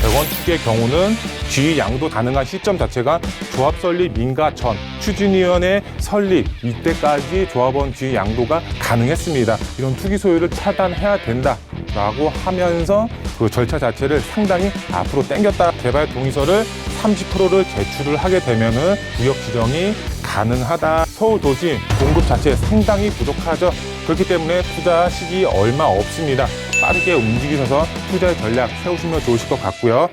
재건축의 경우는 지위 양도 가능한 시점 자체가 조합 설립 인가 전, 추진위원회 설립 이때까지 조합원 지위 양도가 가능했습니다. 이런 투기 소유를 차단해야 된다라고 하면서 그 절차 자체를 상당히 앞으로 당겼다. 개발 동의서를 30%를 제출을 하게 되면은 구역 지정이 가능하다. 서울 도시 공급 자체 상당히 부족하죠. 그렇기 때문에 투자 시기 얼마 없습니다. 빠르게 움직이셔서 투자 전략 세우시면 좋으실 것 같고요.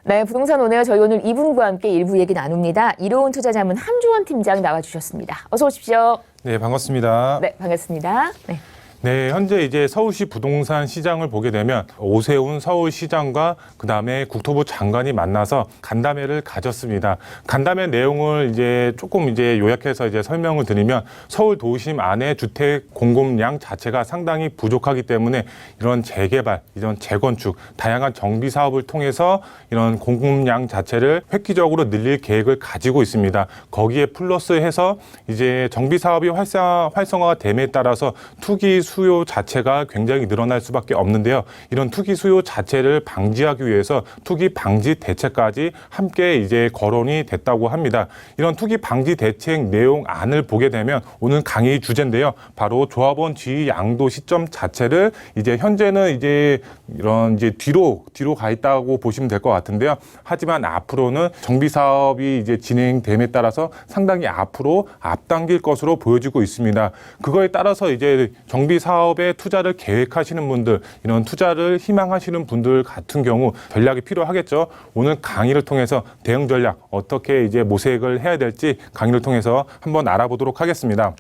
네, 부동산 오네요. 저희 오늘 이분과 함께 일부 얘기 나눕니다. 이로운 투자자문 함주원 팀장 나와주셨습니다. 어서 오십시오. 네, 반갑습니다. 네, 반갑습니다. 네. 네, 현재 이제 서울시 부동산 시장을 보게 되면 오세훈 서울시장과 그다음에 국토부 장관이 만나서 간담회를 가졌습니다. 간담회 내용을 이제 조금 이제 요약해서 이제 설명을 드리면 서울 도심 안에 주택 공급량 자체가 상당히 부족하기 때문에 이런 재개발, 이런 재건축, 다양한 정비 사업을 통해서 이런 공급량 자체를 획기적으로 늘릴 계획을 가지고 있습니다. 거기에 플러스해서 이제 정비 사업이 활성화가 됨에 따라서 투기 수요 자체가 굉장히 늘어날 수밖에 없는데요. 이런 투기 수요 자체를 방지하기 위해서 투기 방지 대책까지 함께 이제 거론이 됐다고 합니다. 이런 투기 방지 대책 내용안을 보게 되면 오늘 강의 주제인데요. 바로 조합원 지위 양도 시점 자체를 이제 현재는 이제 이런 이제 뒤로 가 있다고 보시면 될 것 같은데요. 하지만 앞으로는 정비 사업이 이제 진행됨에 따라서 상당히 앞으로 앞당길 것으로 보여지고 있습니다. 그거에 따라서 이제 정비 사업에 투자를 계획하시는 분들, 이런 투자를 희망하시는 분들 같은 경우 전략이 필요하겠죠. 오늘 강의를 통해서 대응 전략 어떻게 이제 모색을 해야 될지 강의를 통해서 한번 알아보도록 하겠습니다.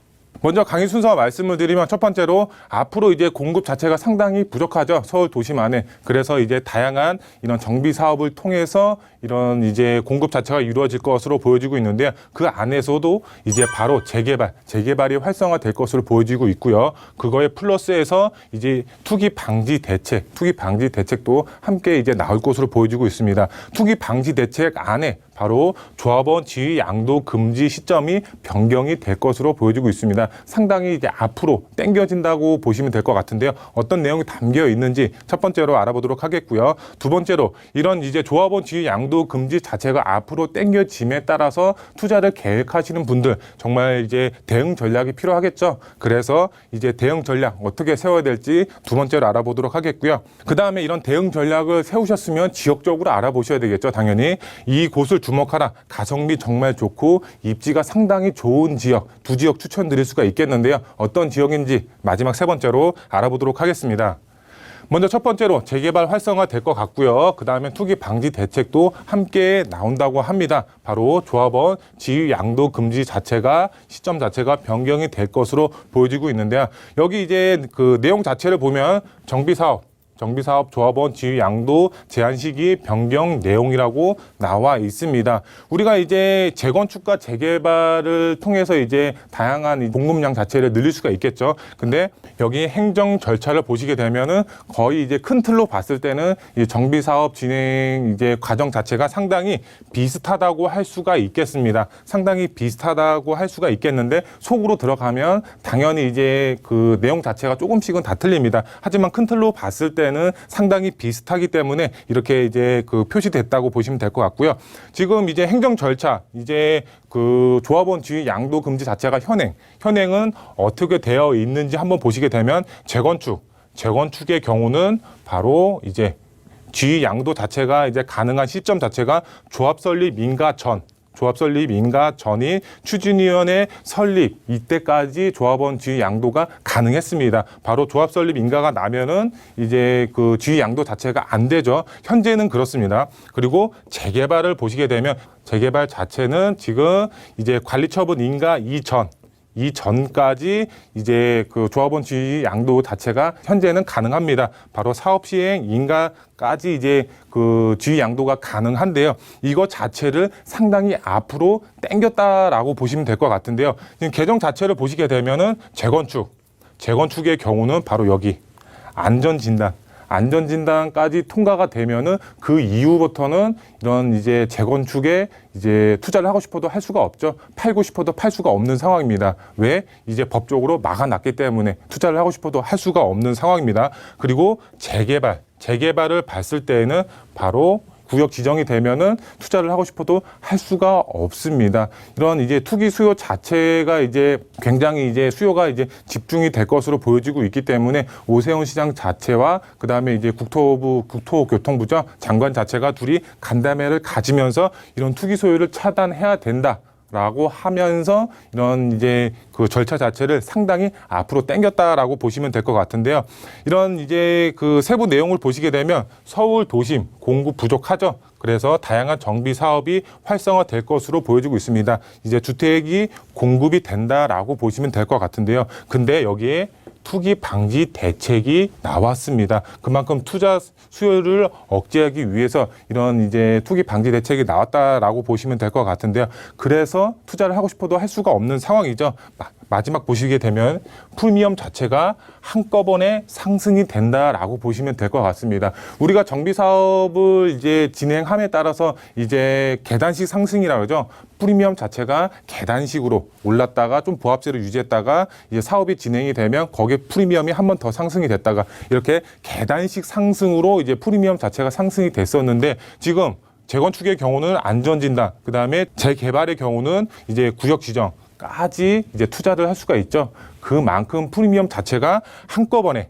먼저 강의 순서 말씀을 드리면 첫 번째로 앞으로 이제 공급 자체가 상당히 부족하죠. 서울 도심 안에. 그래서 이제 다양한 이런 정비 사업을 통해서 이런 이제 공급 자체가 이루어질 것으로 보여지고 있는데요. 그 안에서도 이제 바로 재개발이 활성화될 것으로 보여지고 있고요. 그거에 플러스해서 이제 투기 방지 대책도 함께 이제 나올 것으로 보여지고 있습니다. 투기 방지 대책 안에 바로 조합원 지위 양도 금지 시점이 변경이 될 것으로 보여지고 있습니다. 상당히 이제 앞으로 당겨진다고 보시면 될 것 같은데요. 어떤 내용이 담겨 있는지 첫 번째로 알아보도록 하겠고요. 두 번째로 이런 이제 조합원 지위 양도 금지 자체가 앞으로 당겨짐에 따라서 투자를 계획하시는 분들 정말 이제 대응 전략이 필요하겠죠. 그래서 이제 대응 전략 어떻게 세워야 될지 두 번째로 알아보도록 하겠고요. 그 다음에 이런 대응 전략을 세우셨으면 지역적으로 알아보셔야 되겠죠. 당연히 이곳을 주목하라. 가성비 정말 좋고 입지가 상당히 좋은 지역, 두 지역 추천드릴 수가 있겠는데요. 어떤 지역인지 마지막 세 번째로 알아보도록 하겠습니다. 먼저 첫 번째로 재개발 활성화 될 것 같고요. 그 다음에 투기 방지 대책도 함께 나온다고 합니다. 바로 조합원 지위 양도 금지 자체가 시점 자체가 변경이 될 것으로 보여지고 있는데요. 여기 이제 그 내용 자체를 보면 정비사업 조합원 지위 양도 제한 시기 변경 내용이라고 나와 있습니다. 우리가 이제 재건축과 재개발을 통해서 이제 다양한 공급량 자체를 늘릴 수가 있겠죠. 근데 여기 행정 절차를 보시게 되면은 거의 이제 큰 틀로 봤을 때는 이 정비 사업 진행 이제 과정 자체가 상당히 비슷하다고 할 수가 있겠습니다. 상당히 비슷하다고 할 수가 있겠는데 속으로 들어가면 당연히 이제 그 내용 자체가 조금씩은 다 틀립니다. 하지만 큰 틀로 봤을 때는 상당히 비슷하기 때문에 이렇게 이제 그 표시됐다고 보시면 될 것 같고요. 지금 이제 행정 절차, 이제 그 조합원 지위 양도 금지 자체가 현행은 어떻게 되어 있는지 한번 보시게 되면 재건축의 경우는 바로 이제 지위 양도 자체가 이제 가능한 시점 자체가 조합 설립 인가 전인 추진위원회 설립 이때까지 조합원 지위 양도가 가능했습니다. 바로 조합 설립 인가가 나면은 이제 그 지위 양도 자체가 안 되죠. 현재는 그렇습니다. 그리고 재개발을 보시게 되면 재개발 자체는 지금 이제 관리처분 인가 이전까지 이제 그 조합원 지위 양도 자체가 현재는 가능합니다. 바로 사업 시행 인가까지 이제 그 지위 양도가 가능한데요. 이거 자체를 상당히 앞으로 당겼다라고 보시면 될 것 같은데요. 지금 개정 자체를 보시게 되면은 재건축의 경우는 바로 여기 안전진단 안전진단까지 통과가 되면은 그 이후부터는 이런 이제 재건축에 이제 투자를 하고 싶어도 할 수가 없죠. 팔고 싶어도 팔 수가 없는 상황입니다. 왜? 이제 법적으로 막아놨기 때문에 투자를 하고 싶어도 할 수가 없는 상황입니다. 그리고 재개발을 봤을 때에는 바로 구역 지정이 되면은 투자를 하고 싶어도 할 수가 없습니다. 이런 이제 투기 수요 자체가 이제 굉장히 이제 수요가 이제 집중이 될 것으로 보여지고 있기 때문에 오세훈 시장 자체와 그 다음에 이제 국토교통부죠 장관 자체가 둘이 간담회를 가지면서 이런 투기 수요를 차단해야 된다. 라고 하면서 이런 이제 그 절차 자체를 상당히 앞으로 당겼다라고 보시면 될 것 같은데요. 이런 이제 그 세부 내용을 보시게 되면 서울 도심 공급 부족하죠. 그래서 다양한 정비 사업이 활성화될 것으로 보여지고 있습니다. 이제 주택이 공급이 된다라고 보시면 될 것 같은데요. 근데 여기에 투기 방지 대책이 나왔습니다. 그만큼 투자 수요를 억제하기 위해서 이런 이제 투기 방지 대책이 나왔다라고 보시면 될 것 같은데요. 그래서 투자를 하고 싶어도 할 수가 없는 상황이죠. 마지막 보시게 되면 프리미엄 자체가 한꺼번에 상승이 된다라고 보시면 될 것 같습니다. 우리가 정비 사업을 이제 진행함에 따라서 이제 계단식 상승이라고 하죠. 프리미엄 자체가 계단식으로 올랐다가 좀 보합세를 유지했다가 이제 사업이 진행이 되면 거기에 프리미엄이 한 번 더 상승이 됐다가 이렇게 계단식 상승으로 이제 프리미엄 자체가 상승이 됐었는데 지금 재건축의 경우는 안전진단, 그 다음에 재개발의 경우는 이제 구역 지정까지 이제 투자를 할 수가 있죠. 그만큼 프리미엄 자체가 한꺼번에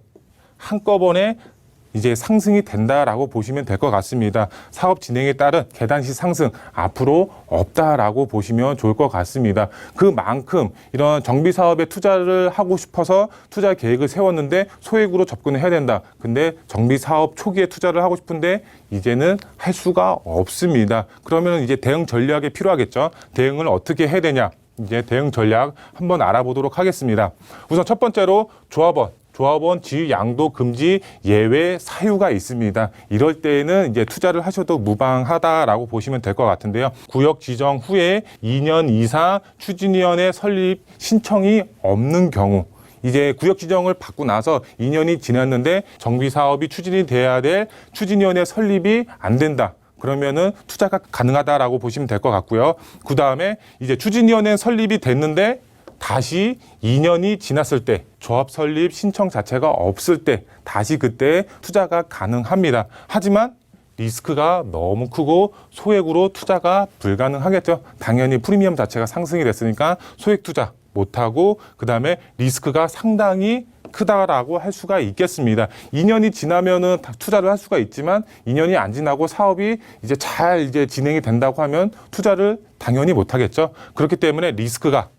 이제 상승이 된다라고 보시면 될 것 같습니다. 사업 진행에 따른 계단식 상승 앞으로 없다라고 보시면 좋을 것 같습니다. 그만큼 이런 정비 사업에 투자를 하고 싶어서 투자 계획을 세웠는데 소액으로 접근을 해야 된다. 근데 정비 사업 초기에 투자를 하고 싶은데 이제는 할 수가 없습니다. 그러면 이제 대응 전략이 필요하겠죠. 대응을 어떻게 해야 되냐? 이제 대응 전략 한번 알아보도록 하겠습니다. 우선 첫 번째로 조합원 지위 양도 금지 예외 사유가 있습니다. 이럴 때에는 이제 투자를 하셔도 무방하다라고 보시면 될 것 같은데요. 구역 지정 후에 2년 이상 추진위원회 설립 신청이 없는 경우 이제 구역 지정을 받고 나서 2년이 지났는데 정비 사업이 추진이 돼야 될 추진위원회 설립이 안 된다. 그러면은 투자가 가능하다라고 보시면 될 것 같고요. 그 다음에 이제 추진위원회 설립이 됐는데 다시 2년이 지났을 때 조합 설립 신청 자체가 없을 때 다시 그때 투자가 가능합니다. 하지만 리스크가 너무 크고 소액으로 투자가 불가능하겠죠. 당연히 프리미엄 자체가 상승이 됐으니까 소액 투자 못하고 그다음에 리스크가 상당히 크다라고 할 수가 있겠습니다. 2년이 지나면은 투자를 할 수가 있지만 2년이 안 지나고 사업이 이제 잘 이제 진행이 된다고 하면 투자를 당연히 못 하겠죠. 그렇기 때문에 리스크가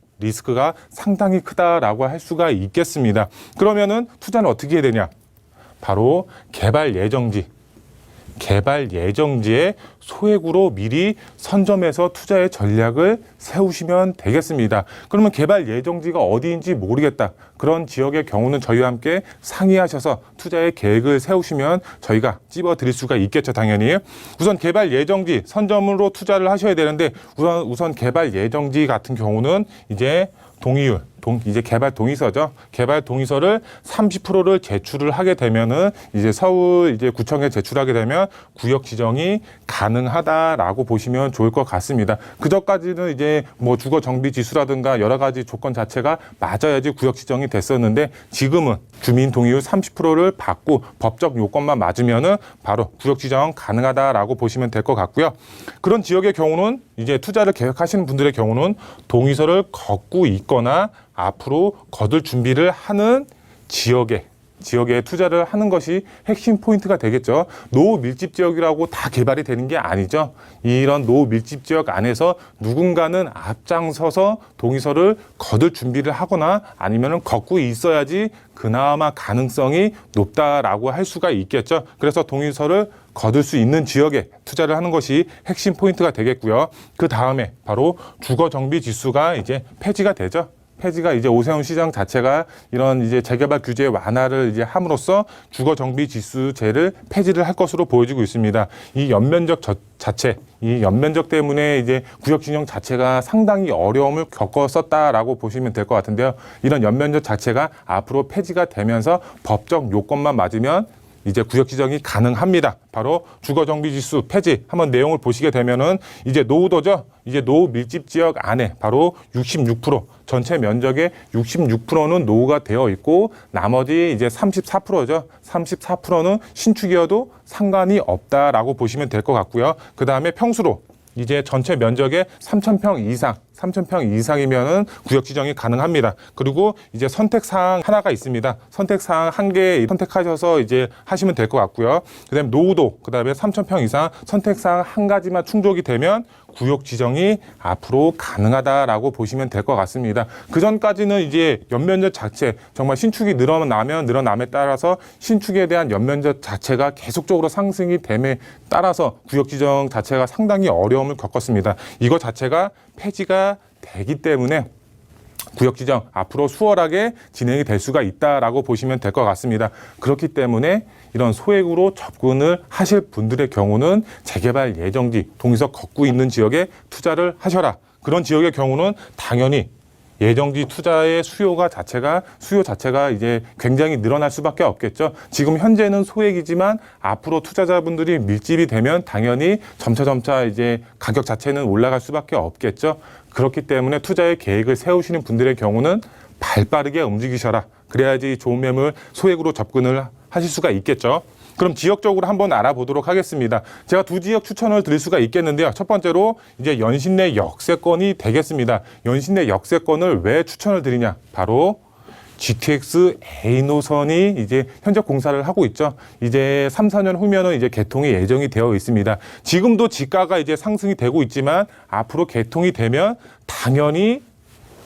상당히 크다라고 할 수가 있겠습니다. 그러면은 투자는 어떻게 해야 되냐? 바로 개발 예정지에 소액으로 미리 선점해서 투자의 전략을 세우시면 되겠습니다. 그러면 개발 예정지가 어디인지 모르겠다. 그런 지역의 경우는 저희와 함께 상의하셔서 투자의 계획을 세우시면 저희가 찝어드릴 수가 있겠죠, 당연히. 우선 개발 예정지 선점으로 투자를 하셔야 되는데 우선 개발 예정지 같은 경우는 이제 동의율, 이제 개발 동의서죠. 개발 동의서를 30%를 제출을 하게 되면은 이제 서울 이제 구청에 제출하게 되면 구역 지정이 가능하다라고 보시면 좋을 것 같습니다. 그전까지는 이제 뭐 주거 정비 지수라든가 여러 가지 조건 자체가 맞아야지 구역 지정이 됐었는데 지금은 주민 동의율 30%를 받고 법적 요건만 맞으면은 바로 구역 지정 가능하다라고 보시면 될 것 같고요. 그런 지역의 경우는 이제 투자를 계획하시는 분들의 경우는 동의서를 걷고 있거나 앞으로 거둘 준비를 하는 지역에 투자를 하는 것이 핵심 포인트가 되겠죠. 노후 밀집 지역이라고 다 개발이 되는 게 아니죠. 이런 노후 밀집 지역 안에서 누군가는 앞장서서 동의서를 거둘 준비를 하거나 아니면은 걷고 있어야지 그나마 가능성이 높다라고 할 수가 있겠죠. 그래서 동의서를 거둘 수 있는 지역에 투자를 하는 것이 핵심 포인트가 되겠고요. 그 다음에 바로 주거 정비 지수가 이제 폐지가 되죠. 폐지가 이제 오세훈 시장 자체가 이런 이제 재개발 규제 완화를 이제 함으로써 주거 정비 지수제를 폐지를 할 것으로 보여지고 있습니다. 이 연면적 이 연면적 때문에 이제 구역 진영 자체가 상당히 어려움을 겪었었다라고 보시면 될 것 같은데요. 이런 연면적 자체가 앞으로 폐지가 되면서 법적 요건만 맞으면 이제 구역 지정이 가능합니다. 바로 주거정비지수 폐지 한번 내용을 보시게 되면은 이제 노후도죠. 이제 노후 밀집 지역 안에 바로 66% 전체 면적의 66%는 노후가 되어 있고 나머지 이제 34%죠. 34%는 신축이어도 상관이 없다라고 보시면 될 것 같고요. 그 다음에 평수로 이제 전체 면적의 3,000평 이상, 3,000평 이상이면은 구역 지정이 가능합니다. 그리고 이제 선택사항 하나가 있습니다. 선택사항 한 개 선택하셔서 이제 하시면 될 것 같고요. 그 다음에 노후도, 그 다음에 3,000평 이상 선택사항 한 가지만 충족이 되면 구역 지정이 앞으로 가능하다라고 보시면 될 것 같습니다. 그 전까지는 이제 연면적 자체, 정말 신축이 늘어나면 늘어남에 따라서 신축에 대한 연면적 자체가 계속적으로 상승이 됨에 따라서 구역 지정 자체가 상당히 어려움을 겪었습니다. 이거 자체가 폐지가 되기 때문에 구역 지정 앞으로 수월하게 진행이 될 수가 있다라고 보시면 될 것 같습니다. 그렇기 때문에 이런 소액으로 접근을 하실 분들의 경우는 재개발 예정지, 동의석 걷고 있는 지역에 투자를 하셔라. 그런 지역의 경우는 당연히 예정지 투자의 수요 자체가 이제 굉장히 늘어날 수밖에 없겠죠. 지금 현재는 소액이지만 앞으로 투자자분들이 밀집이 되면 당연히 점차 이제 가격 자체는 올라갈 수밖에 없겠죠. 그렇기 때문에 투자의 계획을 세우시는 분들의 경우는 발빠르게 움직이셔라. 그래야지 좋은 매물 소액으로 접근을 하실 수가 있겠죠. 그럼 지역적으로 한번 알아보도록 하겠습니다. 제가 두 지역 추천을 드릴 수가 있겠는데요. 첫 번째로 이제 연신내 역세권이 되겠습니다. 연신내 역세권을 왜 추천을 드리냐? 바로 GTX A 노선이 이제 현재 공사를 하고 있죠. 이제 3, 4년 후면은 이제 개통이 예정이 되어 있습니다. 지금도 지가가 이제 상승이 되고 있지만 앞으로 개통이 되면 당연히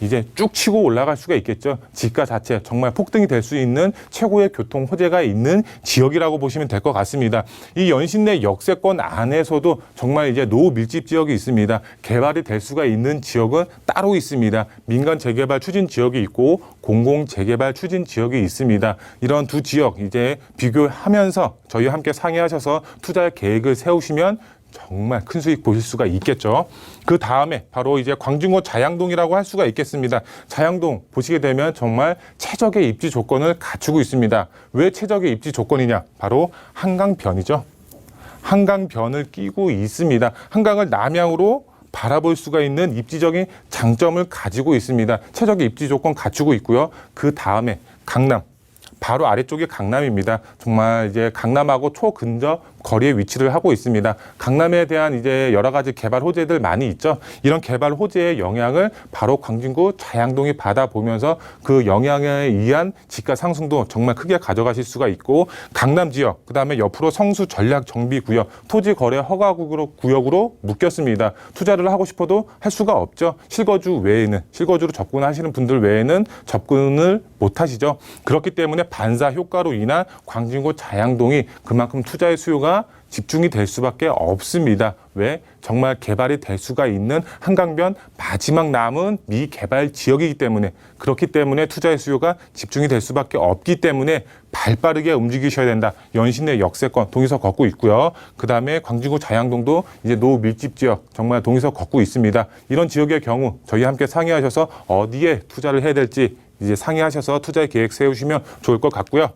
이제 쭉 치고 올라갈 수가 있겠죠. 지가 자체 정말 폭등이 될 수 있는 최고의 교통 호재가 있는 지역이라고 보시면 될 것 같습니다. 이 연신내 역세권 안에서도 정말 이제 노후 밀집 지역이 있습니다. 개발이 될 수가 있는 지역은 따로 있습니다. 민간 재개발 추진 지역이 있고 공공 재개발 추진 지역이 있습니다. 이런 두 지역 이제 비교하면서 저희와 함께 상의하셔서 투자 계획을 세우시면 정말 큰 수익 보실 수가 있겠죠. 그 다음에 바로 이제 광진구 자양동이라고 할 수가 있겠습니다. 자양동 보시게 되면 정말 최적의 입지 조건을 갖추고 있습니다. 왜 최적의 입지 조건이냐? 바로 한강변이죠. 한강변을 끼고 있습니다. 한강을 남향으로 바라볼 수가 있는 입지적인 장점을 가지고 있습니다. 최적의 입지 조건 갖추고 있고요. 그 다음에 강남. 바로 아래쪽이 강남입니다. 정말 이제 강남하고 초근접 거리에 위치를 하고 있습니다. 강남에 대한 이제 여러 가지 개발 호재들 많이 있죠. 이런 개발 호재의 영향을 바로 광진구 자양동이 받아보면서 그 영향에 의한 지가 상승도 정말 크게 가져가실 수가 있고 강남 지역, 그다음에 옆으로 성수 전략 정비 구역, 토지 거래 허가 구역으로 묶였습니다. 투자를 하고 싶어도 할 수가 없죠. 실거주로 접근하시는 분들 외에는 접근을 못 하시죠. 그렇기 때문에 반사 효과로 인한 광진구 자양동이 그만큼 투자의 수요가 집중이 될 수밖에 없습니다. 왜? 정말 개발이 될 수가 있는 한강변 마지막 남은 미개발 지역이기 때문에, 그렇기 때문에 투자의 수요가 집중이 될 수밖에 없기 때문에 발빠르게 움직이셔야 된다. 연신내 역세권 동의석 걷고 있고요. 그 다음에 광진구 자양동도 이제 노후 밀집 지역 정말 동의석 걷고 있습니다. 이런 지역의 경우 저희와 함께 상의하셔서 어디에 투자를 해야 될지 이제 상의하셔서 투자의 계획 세우시면 좋을 것 같고요.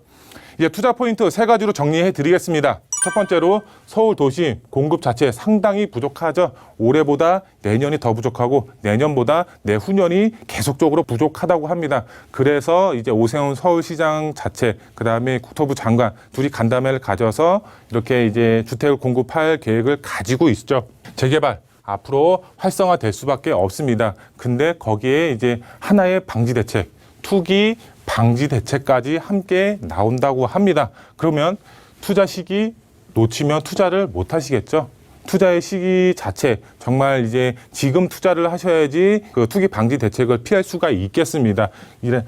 이제 투자 포인트 3가지로 정리해 드리겠습니다. 첫 번째로 서울 도심 공급 자체 상당히 부족하죠. 올해보다 내년이 더 부족하고 내년보다 내후년이 계속적으로 부족하다고 합니다. 그래서 이제 오세훈 서울시장 자체, 그 다음에 국토부 장관 둘이 간담회를 가져서 이렇게 이제 주택을 공급할 계획을 가지고 있죠. 재개발 앞으로 활성화될 수밖에 없습니다. 근데 거기에 이제 하나의 방지 대책, 투기 방지 대책까지 함께 나온다고 합니다. 그러면 투자 시기 놓치면 투자를 못 하시겠죠. 투자의 시기 자체 정말 이제 지금 투자를 하셔야지 그 투기 방지 대책을 피할 수가 있겠습니다. 이래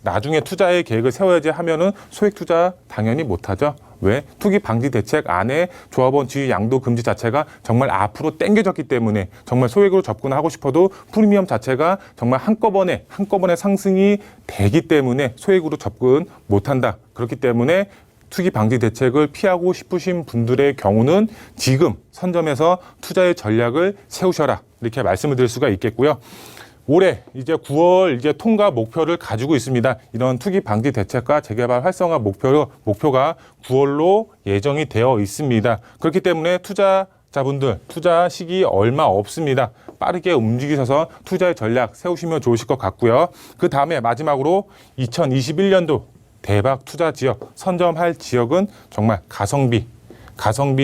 나중에 투자의 계획을 세워야지 하면은 소액 투자 당연히 못 하죠. 왜? 투기 방지 대책 안에 조합원 지위 양도 금지 자체가 정말 앞으로 당겨졌기 때문에 정말 소액으로 접근하고 싶어도 프리미엄 자체가 정말 한꺼번에 상승이 되기 때문에 소액으로 접근 못 한다. 그렇기 때문에 투기 방지 대책을 피하고 싶으신 분들의 경우는 지금 선점해서 투자의 전략을 세우셔라. 이렇게 말씀을 드릴 수가 있겠고요. 올해 이제 9월 이제 통과 목표를 가지고 있습니다. 이런 투기 방지 대책과 재개발 활성화 목표가 9월로 예정이 되어 있습니다. 그렇기 때문에 투자자분들 투자 시기 얼마 없습니다. 빠르게 움직이셔서 투자의 전략 세우시면 좋으실 것 같고요. 그 다음에 마지막으로 2021년도 대박 투자 지역 선점할 지역은 정말 가성비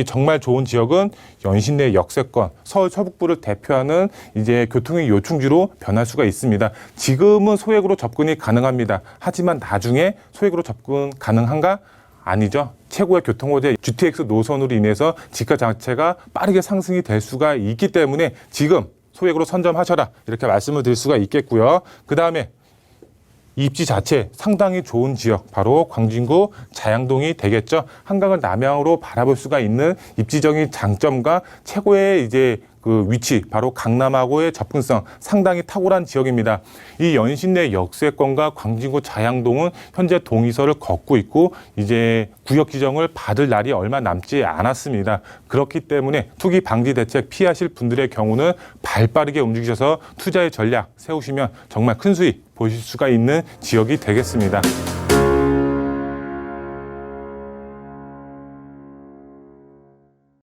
정말 좋은 지역은 연신내 역세권, 서울 서북부를 대표하는 이제 교통의 요충지로 변할 수가 있습니다. 지금은 소액으로 접근이 가능합니다. 하지만 나중에 소액으로 접근 가능한가? 아니죠. 최고의 교통호재 GTX 노선으로 인해서 지가 자체가 빠르게 상승이 될 수가 있기 때문에 지금 소액으로 선점하셔라 이렇게 말씀을 드릴 수가 있겠고요. 그 다음에 입지 자체 상당히 좋은 지역 바로 광진구 자양동이 되겠죠. 한강을 남향으로 바라볼 수가 있는 입지적인 장점과 최고의 이제 그 위치 바로 강남하고의 접근성 상당히 탁월한 지역입니다. 이 연신내 역세권과 광진구 자양동은 현재 동의서를 걷고 있고 이제 구역 지정을 받을 날이 얼마 남지 않았습니다. 그렇기 때문에 투기 방지 대책 피하실 분들의 경우는 발빠르게 움직이셔서 투자의 전략 세우시면 정말 큰 수익 보실 수가 있는 지역이 되겠습니다.